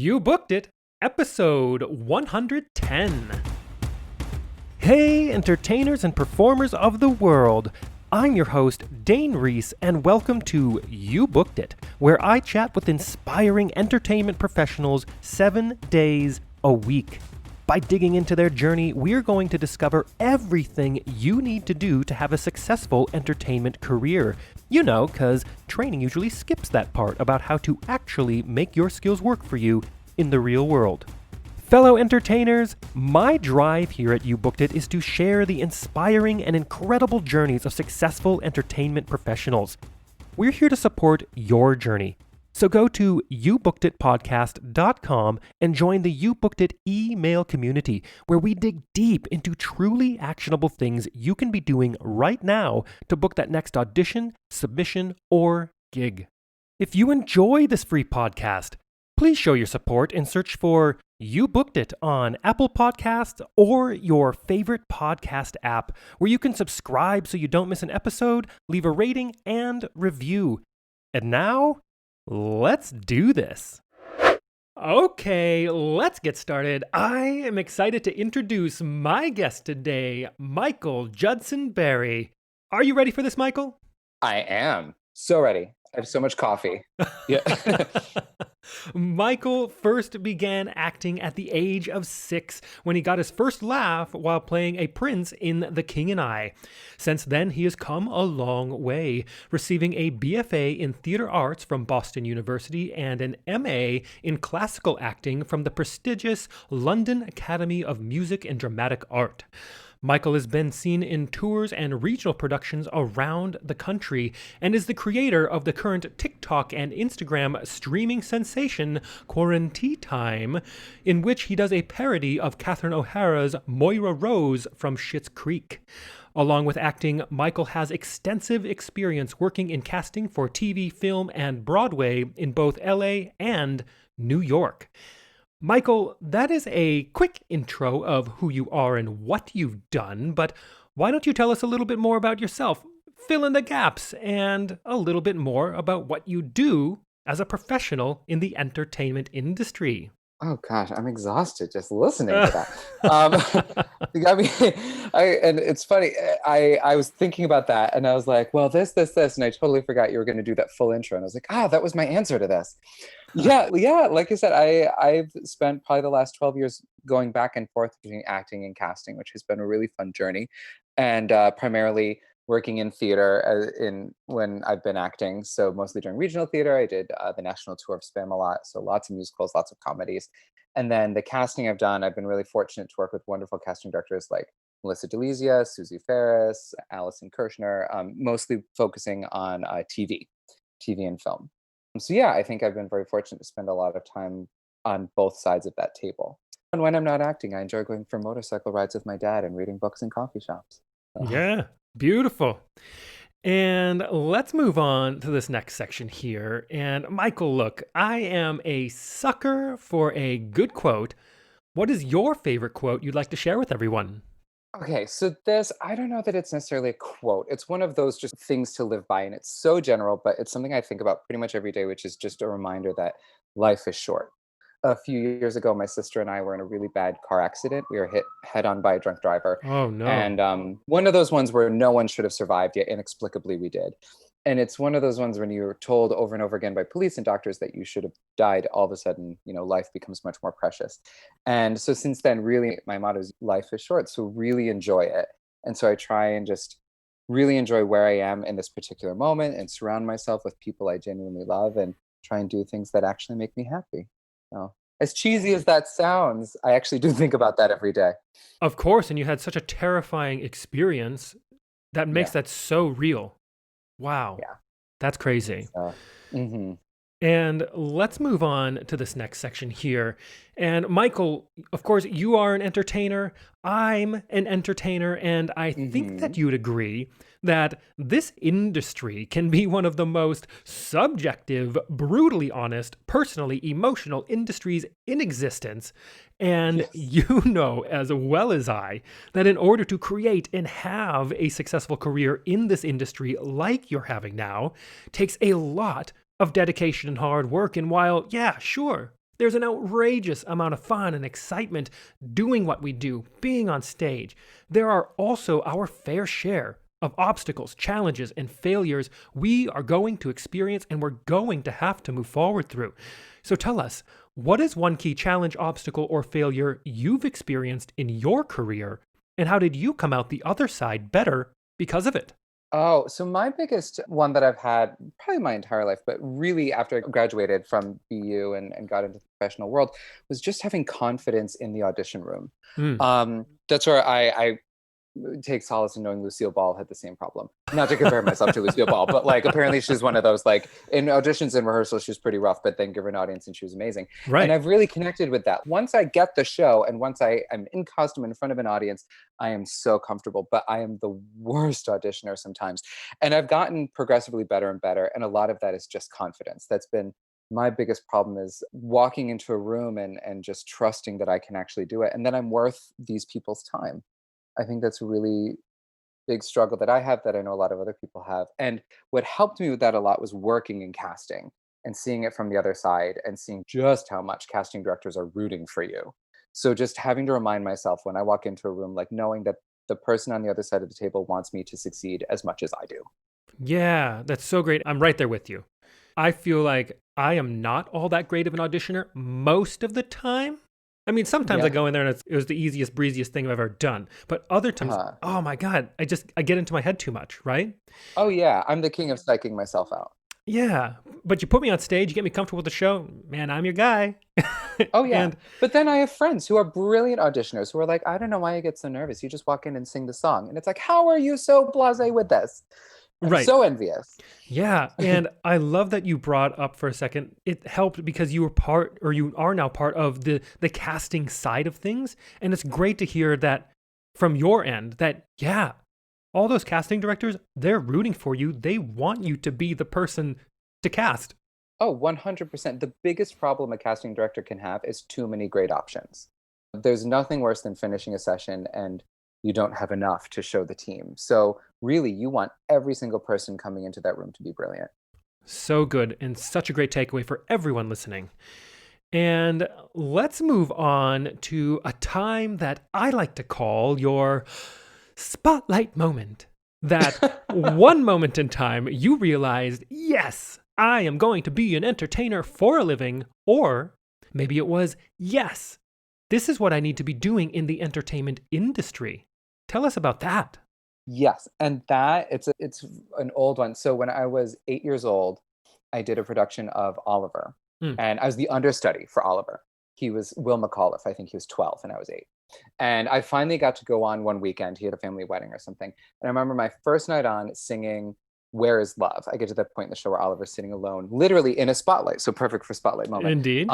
You Booked It, episode 110. Hey, entertainers and performers of the world. I'm your host, Dane Reese, and welcome to You Booked It, where I chat with inspiring entertainment professionals 7 days a week. By digging into their journey, we're going to discover everything you need to do to have a successful entertainment career. You know, because training usually skips that part about how to actually make your skills work for you in the real world. Fellow entertainers, my drive here at You Booked It is to share the inspiring and incredible journeys of successful entertainment professionals. We're here to support your journey. So go to youbookeditpodcast.com and join the You Booked It email community, where we dig deep into truly actionable things you can be doing right now to book that next audition, submission, or gig. If you enjoy this free podcast, please show your support and search for You Booked It on Apple Podcasts or your favorite podcast app, where you can subscribe so you don't miss an episode, leave a rating, and review. And now, let's do this. Okay, let's get started. I am excited to introduce my guest today, Michael Judson Berry. Are you ready for this, Michael? I am so ready. I have so much coffee. Yeah. Michael first began acting at the age of 6 when he got his first laugh while playing a prince in The King and I. Since then, he has come a long way, receiving a BFA in Theater Arts from Boston University and an MA in Classical Acting from the prestigious London Academy of Music and Dramatic Art. Michael has been seen in tours and regional productions around the country and is the creator of the current TikTok and Instagram streaming sensation QuaranTeaTime, in which he does a parody of Catherine O'Hara's Moira Rose from Schitt's Creek. Along with acting, Michael has extensive experience working in casting for TV, film, and Broadway in both LA and New York. Michael, that is a quick intro of who you are and what you've done, but why don't you tell us a little bit more about yourself, fill in the gaps, and a little bit more about what you do as a professional in the entertainment industry? Oh gosh, I'm exhausted just listening to that. You got me. And it's funny. I was thinking about that, and I was like, well, this, and I totally forgot you were going to do that full intro. And I was like, that was my answer to this. Yeah. Like I said, I've spent probably the last 12 years going back and forth between acting and casting, which has been a really fun journey, and primarily working in theater when I've been acting. So mostly during regional theater, I did the national tour of SPAM a lot. So lots of musicals, lots of comedies. And then the casting I've done, I've been really fortunate to work with wonderful casting directors like Melissa DeLizia, Susie Ferris, Allison Kirshner, mostly focusing on TV and film. So yeah, I think I've been very fortunate to spend a lot of time on both sides of that table. And when I'm not acting, I enjoy going for motorcycle rides with my dad and reading books in coffee shops. Yeah, beautiful. And let's move on to this next section here. And Michael, look, I am a sucker for a good quote. What is your favorite quote you'd like to share with everyone? Okay, so I don't know that it's necessarily a quote. It's one of those just things to live by. And it's so general, but it's something I think about pretty much every day, which is just a reminder that life is short. A few years ago, my sister and I were in a really bad car accident. We were hit head on by a drunk driver. Oh, no. And one of those ones where no one should have survived, yet inexplicably we did. And it's one of those ones when you're told over and over again by police and doctors that you should have died, all of a sudden, life becomes much more precious. And so since then, really, my motto is life is short, so really enjoy it. And so I try and just really enjoy where I am in this particular moment and surround myself with people I genuinely love and try and do things that actually make me happy. So, as cheesy as that sounds, I actually do think about that every day. Of course, and you had such a terrifying experience that makes that so real. Wow. Yeah. That's crazy. And let's move on to this next section here. And Michael, of course, you are an entertainer. I'm an entertainer. And I think that you would agree that this industry can be one of the most subjective, brutally honest, personally emotional industries in existence. And you know as well as I that in order to create and have a successful career in this industry like you're having now takes a lot of dedication and hard work. And while, yeah, sure, There's an outrageous amount of fun and excitement doing what we do, being on stage. There are also our fair share of obstacles, challenges, and failures we are going to experience and we're going to have to move forward through. So tell us, what is one key challenge, obstacle, or failure you've experienced in your career, and how did you come out the other side better because of it? Oh, so my biggest one that I've had probably my entire life, but really after I graduated from BU and got into the professional world, was just having confidence in the audition room. Mm, That's where I take solace in knowing Lucille Ball had the same problem. Not to compare myself to Lucille Ball, but like apparently she's one of those, like in auditions and rehearsals, she was pretty rough, but then give her an audience and she was amazing. And right. I've really connected with that. Once I get the show and once I am in costume in front of an audience, I am so comfortable, but I am the worst auditioner sometimes. And I've gotten progressively better and better. And a lot of that is just confidence. That's been my biggest problem, is walking into a room and just trusting that I can actually do it. And then I'm worth these people's time. I think that's a really big struggle that I have, that I know a lot of other people have. And what helped me with that a lot was working in casting and seeing it from the other side and seeing just how much casting directors are rooting for you. So just having to remind myself when I walk into a room, like knowing that the person on the other side of the table wants me to succeed as much as I do. Yeah, that's so great. I'm right there with you. I feel like I am not all that great of an auditioner most of the time. I mean, sometimes I Yeah. go in there and it was the easiest, breeziest thing I've ever done. But other times, Uh, oh my God, I get into my head too much, right? oh yeah, I'm the king of psyching myself out. Yeah. But you put me on stage, you get me comfortable with the show, man, I'm your guy. Oh yeah. And But then I have friends who are brilliant auditioners who are like, I don't know why you get so nervous. You just walk in and sing the song. And it's like, how are you so blasé with this? I'm right. so envious. Yeah, and I love that you brought up for a second. It helped because you were part, or you are now part of the casting side of things, and it's great to hear that from your end. That yeah, all those casting directors, they're rooting for you. They want you to be the person to cast. Oh, 100%. The biggest problem a casting director can have is too many great options. There's nothing worse than finishing a session and you don't have enough to show the team. So, really, you want every single person coming into that room to be brilliant. So good, and such a great takeaway for everyone listening. And let's move on to a time that I like to call your spotlight moment. That one moment in time you realized, yes, I am going to be an entertainer for a living. Or maybe it was, yes, this is what I need to be doing in the entertainment industry. Tell us about that. Yes, and that it's an old one. So when I was 8 years old, I did a production of Oliver, Hmm. and I was the understudy for Oliver. He was Will McAuliffe. I think he was 12 and I was 8. And I finally got to go on one weekend. He had a family wedding or something. And I remember my first night on singing Where is Love? I get to that point in the show where Oliver's sitting alone, literally in a spotlight. So perfect for spotlight moment. Indeed.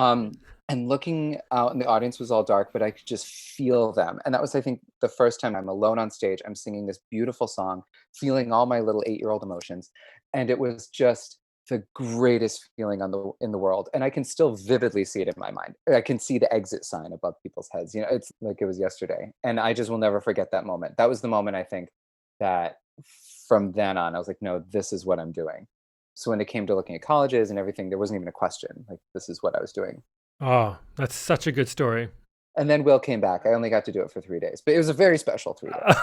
And looking out, and the audience was all dark, but I could just feel them. And that was, I think, the first time I'm alone on stage. I'm singing this beautiful song, feeling all my little 8-year-old emotions. And it was just the greatest feeling in the world. And I can still vividly see it in my mind. I can see the exit sign above people's heads. You know, it's like it was yesterday. And I just will never forget that moment. That was the moment, I think, that from then on, I was like, no, this is what I'm doing. So when it came to looking at colleges and everything, there wasn't even a question. Like, this is what I was doing. Oh, that's such a good story. And then Will came back. I only got to do it for 3 days, but it was a very special 3 days.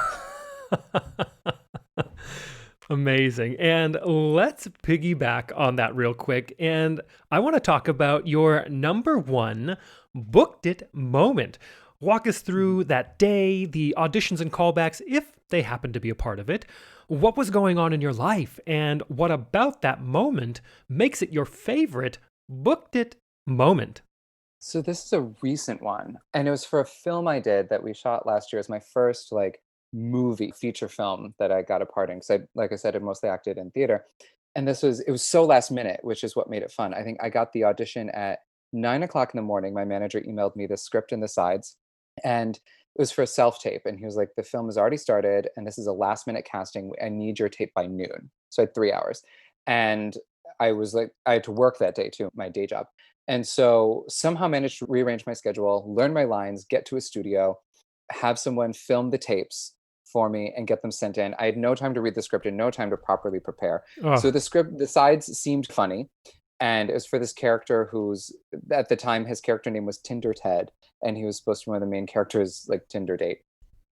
Amazing. And let's piggyback on that real quick. And I want to talk about your number one booked it moment. Walk us through that day, the auditions and callbacks, if they happen to be a part of it. What was going on in your life? And what about that moment makes it your favorite booked it moment? So this is a recent one, and it was for a film I did that we shot last year. It's my first like movie feature film that I got a part in, because like I said, I mostly acted in theater. And it was so last minute, which is what made it fun. I think I got the audition at 9 o'clock in the morning. My manager emailed me the script and the sides, and it was for a self tape. And he was like, "The film has already started, and this is a last minute casting. I need your tape by noon." So I had 3 hours, and I was like, I had to work that day too, my day job. And so somehow managed to rearrange my schedule, learn my lines, get to a studio, have someone film the tapes for me and get them sent in. I had no time to read the script and no time to properly prepare. So Oh, the sides seemed funny. And it was for this character who's, at the time, his character name was Tinder Ted, and he was supposed to be one of the main characters, like Tinder date.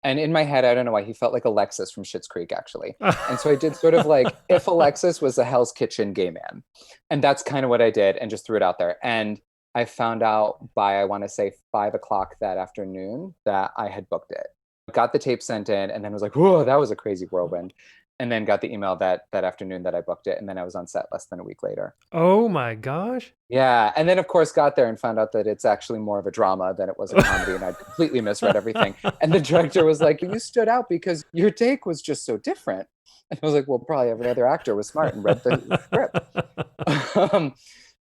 And in my head, I don't know why, he felt like Alexis from Schitt's Creek, actually. And so I did sort of like if Alexis was a Hell's Kitchen gay man. And that's kind of what I did and just threw it out there. And I found out by, I want to say, 5 o'clock that afternoon that I had booked it. Got the tape sent in and then was like, whoa, that was a crazy whirlwind. And then got the email that afternoon that I booked it. And then I was on set less than a week later. Oh my gosh. Yeah. And then, of course, got there and found out that it's actually more of a drama than it was a comedy. And I'd completely misread everything. And the director was like, you stood out because your take was just so different. And I was like, well, probably every other actor was smart and read the script.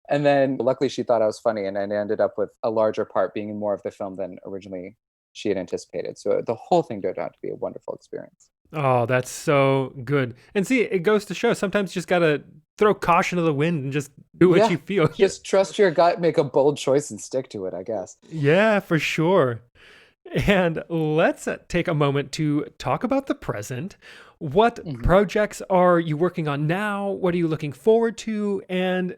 And then luckily she thought I was funny. And I ended up with a larger part being in more of the film than originally she had anticipated. So the whole thing turned out to be a wonderful experience. Oh, that's so good. And see, it goes to show sometimes you just got to throw caution to the wind and just do what you feel. Just trust your gut, make a bold choice and stick to it, I guess. Yeah, for sure. And let's take a moment to talk about the present. What projects are you working on now? What are you looking forward to? And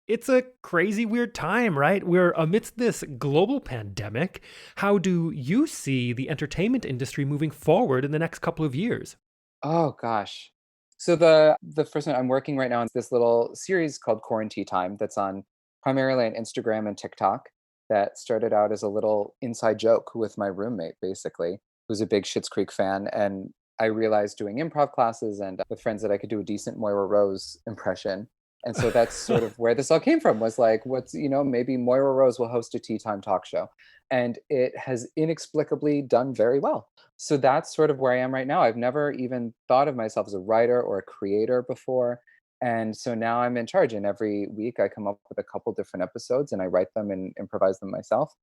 it's a crazy, weird time, right? We're amidst this global pandemic. How do you see the entertainment industry moving forward in the next couple of years? Oh gosh. So the first one I'm working right now on this little series called QuaranTeaTime that's on primarily on Instagram and TikTok, that started out as a little inside joke with my roommate, basically, who's a big Schitt's Creek fan. And I realized doing improv classes and with friends that I could do a decent Moira Rose impression. And so that's sort of where this all came from, was like, maybe Moira Rose will host a tea time talk show. And it has inexplicably done very well. So that's sort of where I am right now. I've never even thought of myself as a writer or a creator before. And so now I'm in charge. And every week I come up with a couple different episodes and I write them and improvise them myself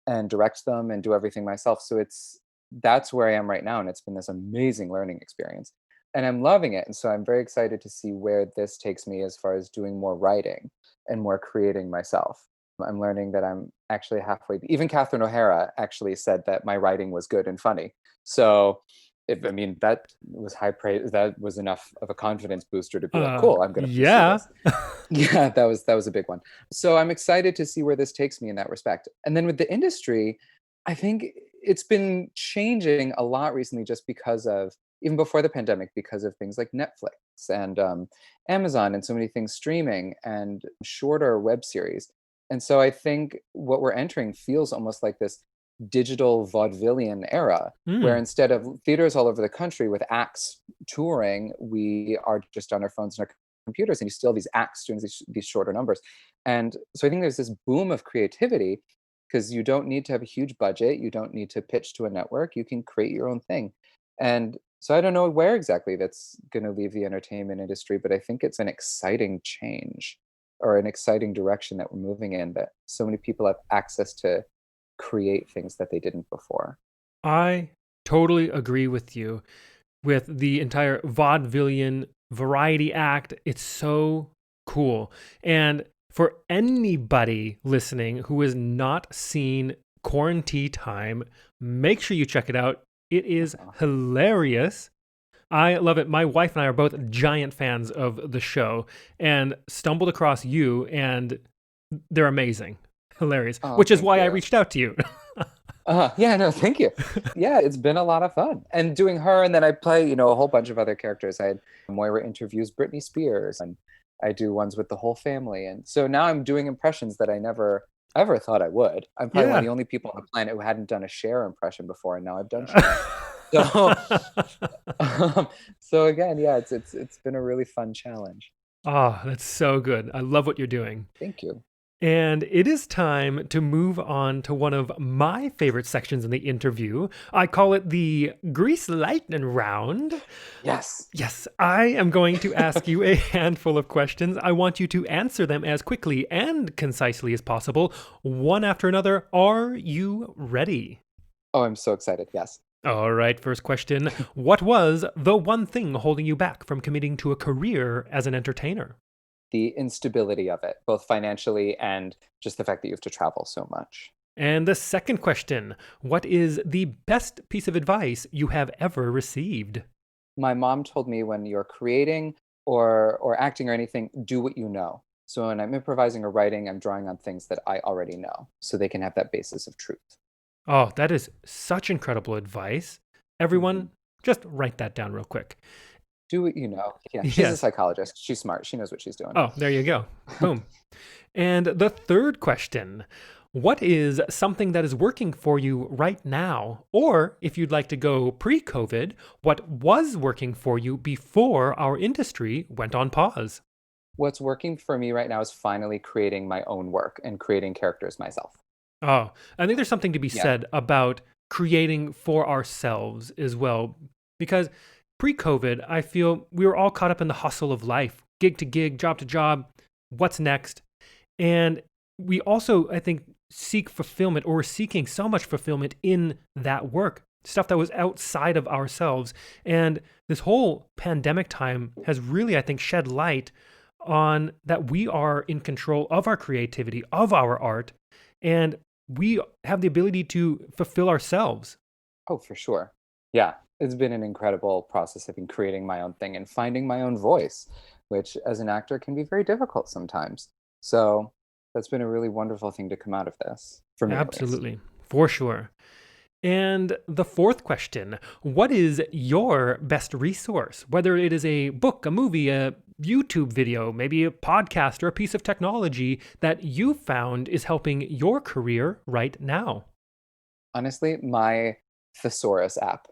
and direct them and do everything myself. So that's where I am right now. And it's been this amazing learning experience. And I'm loving it. And so I'm very excited to see where this takes me as far as doing more writing and more creating myself. I'm learning that I'm actually halfway. Even Catherine O'Hara actually said that my writing was good and funny. So, that was high praise. That was enough of a confidence booster to be like, cool, I'm going to pursue this. Yeah, that was a big one. So I'm excited to see where this takes me in that respect. And then with the industry, I think it's been changing a lot recently, just because of, even before the pandemic, because of things like Netflix and Amazon and so many things streaming and shorter web series. And so I think what we're entering feels almost like this digital vaudevillian era, where instead of theaters all over the country with acts touring, we are just on our phones and our computers, and you still have these acts doing these shorter numbers. And so I think there's this boom of creativity, because you don't need to have a huge budget, you don't need to pitch to a network, you can create your own thing. And so I don't know where exactly that's going to leave the entertainment industry, but I think it's an exciting change, or an exciting direction that we're moving in, that so many people have access to create things that they didn't before. I totally agree with you. With the entire vaudevillian variety act, it's so cool. And for anybody listening who has not seen QuaranTeaTime, make sure you check it out. It is hilarious. I love it. My wife and I are both giant fans of the show and stumbled across you, and they're amazing. Hilarious. Which is why I reached out to you. Yeah, no, thank you. Yeah, it's been a lot of fun. And doing her, and then I play, a whole bunch of other characters. I had Moira interviews Britney Spears, and I do ones with the whole family. And so now I'm doing impressions that I never ever thought I would. I'm probably one of the only people on the planet who hadn't done a Cher impression before, and now I've done Cher. So again, yeah, it's been a really fun challenge. Oh, that's so good. I love what you're doing. Thank you. And it is time to move on to one of my favorite sections in the interview. I call it the Grease Lightning Round. Yes. Yes, I am going to ask you a handful of questions. I want you to answer them as quickly and concisely as possible, one after another. Are you ready? Oh, I'm so excited. Yes. All right, first question. What was the one thing holding you back from committing to a career as an entertainer? The instability of it, both financially and just the fact that you have to travel so much. And the second question, what is the best piece of advice you have ever received? My mom told me, when you're creating or acting or anything, do what you know. So when I'm improvising or writing, I'm drawing on things that I already know so they can have that basis of truth. Oh, that is such incredible advice. Mhm. Everyone, just write that down real quick. Do what you know. Yeah, she's a Yes. psychologist. She's smart. She knows what she's doing. Oh, there you go. Boom. And the third question: what is something that is working for you right now? Or if you'd like to go pre COVID, what was working for you before our industry went on pause? What's working for me right now is finally creating my own work and creating characters myself. Oh, I think there's something to be Yeah. said about creating for ourselves as well. Because pre COVID, I feel we were all caught up in the hustle of life, gig to gig, job to job. What's next? And we also, I think, seek fulfillment, or we're seeking so much fulfillment in that work, stuff that was outside of ourselves. And this whole pandemic time has really, I think, shed light on that we are in control of our creativity, of our art, and we have the ability to fulfill ourselves. Oh, for sure. Yeah. It's been an incredible process of creating my own thing and finding my own voice, which as an actor can be very difficult sometimes. So that's been a really wonderful thing to come out of this, for me at least. Absolutely, for sure. And the fourth question: what is your best resource? Whether it is a book, a movie, a YouTube video, maybe a podcast, or a piece of technology that you found is helping your career right now. Honestly, my thesaurus app,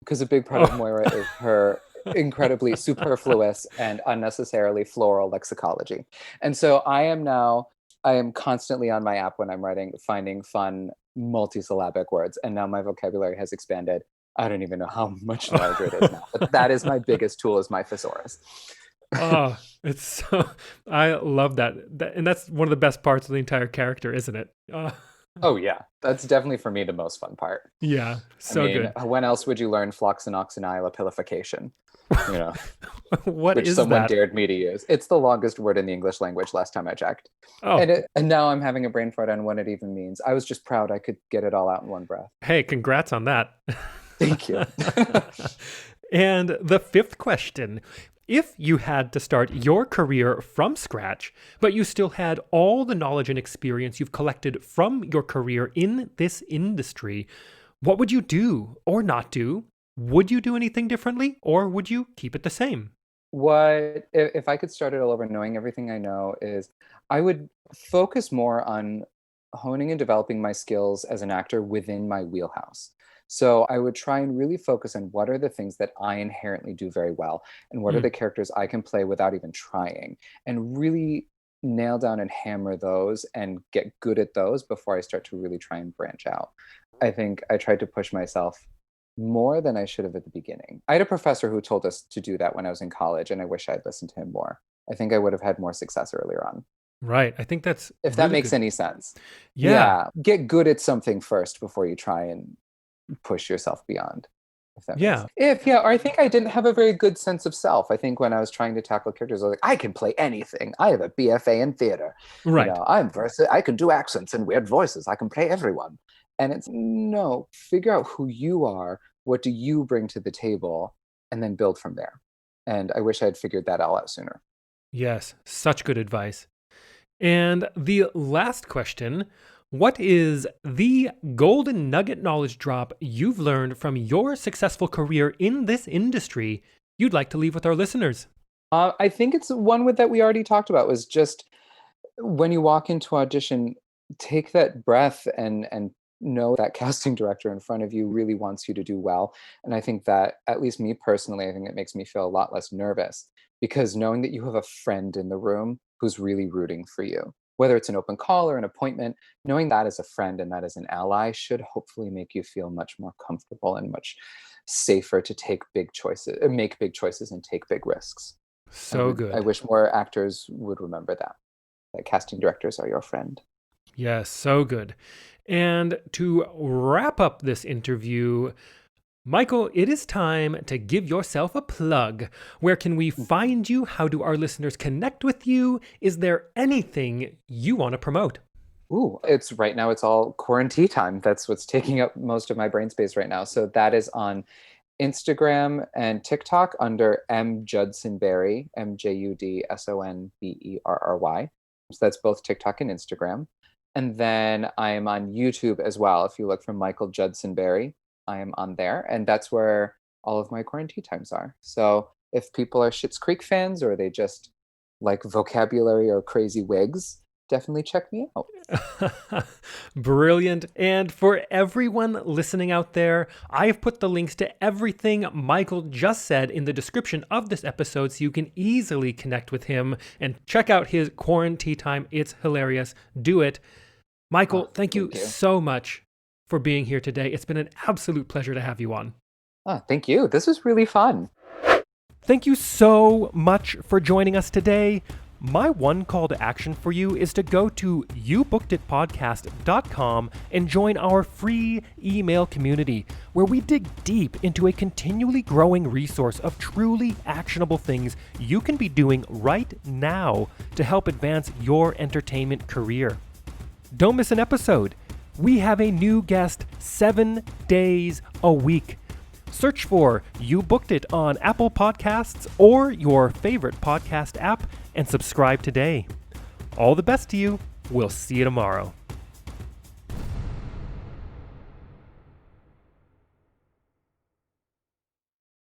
because a big part of Oh, Moira is her incredibly superfluous and unnecessarily floral lexicology. And so I am constantly on my app when I'm writing, finding fun multisyllabic words. And now my vocabulary has expanded. I don't even know how much larger it is now, but that is my biggest tool is my thesaurus. oh, it's so, I love that. And that's one of the best parts of the entire character, isn't it? Oh yeah, that's definitely for me the most fun part. Yeah, I so mean, good. when else would you learn floxenoxynyl you know, What which is someone that? dared me to use. It's the longest word in the English language last time I checked. Oh, And now I'm having a brain fart on what it even means. I was just proud I could get it all out in one breath. hey, congrats on that. Thank you. And the fifth question: if you had to start your career from scratch, but you still had all the knowledge and experience you've collected from your career in this industry, what would you do or not do? Would you do anything differently, or would you keep it the same? If I could start it all over knowing everything I know is I would focus more on honing and developing my skills as an actor within my wheelhouse. So I would try and really focus on what are the things that I inherently do very well and what are Mm, the characters I can play without even trying and really nail down and hammer those and get good at those before I start to really try and branch out. I think I tried to push myself more than I should have at the beginning. I had a professor who told us to do that when I was in college, and I wish I had listened to him more. I think I would have had more success earlier on, right. I think that's if that really makes good. any sense. Yeah. Yeah, get good at something first before you try and push yourself beyond. If that makes Yeah. sense. If yeah, or I think I didn't have a very good sense of self. I think when I was trying to tackle characters, I was like, I can play anything. I have a BFA in theater. Right. I'm versatile. I can do accents and weird voices. I can play everyone. And it's no, figure out who you are. What do you bring to the table, and then build from there. And I wish I had figured that all out sooner. Yes. Such good advice. And the last question: what is the golden nugget knowledge drop you've learned from your successful career in this industry you'd like to leave with our listeners? I think it's one with that we already talked about was just when you walk into audition, take that breath and know that casting director in front of you really wants you to do well. And I think that, at least me personally, I think it makes me feel a lot less nervous because knowing that you have a friend in the room who's really rooting for you, whether it's an open call or an appointment, knowing that as a friend and that as an ally should hopefully make you feel much more comfortable and much safer to take big choices, make big choices and take big risks. So I good. wish more actors would remember that casting directors are your friend. Yes, so good. And to wrap up this interview, Michael, it is time to give yourself a plug. Where can we find you? How do our listeners connect with you? Is there anything you want to promote? Ooh, it's right now it's all QuaranTeaTime. That's what's taking up most of my brain space right now. So that is on Instagram and TikTok under MJudsonberry, MJUDSONBERRY. So that's both TikTok and Instagram. And then I am on YouTube as well. If you look for Michael Judson Berry, I am on there. And that's where all of my quarantine times are. So if people are Schitt's Creek fans or they just like vocabulary or crazy wigs, definitely check me out. Brilliant. And for everyone listening out there, I have put the links to everything Michael just said in the description of this episode so you can easily connect with him and check out his QuaranTeaTime. It's hilarious. Do it. Michael, thank you so much for being here today. It's been an absolute pleasure to have you on. Thank you. This was really fun. Thank you so much for joining us today. My one call to action for you is to go to youbookeditpodcast.com and join our free email community where we dig deep into a continually growing resource of truly actionable things you can be doing right now to help advance your entertainment career. Don't miss an episode. We have a new guest 7 days a week. Search for You Booked It on Apple Podcasts or your favorite podcast app and subscribe today. All the best to you. We'll see you tomorrow.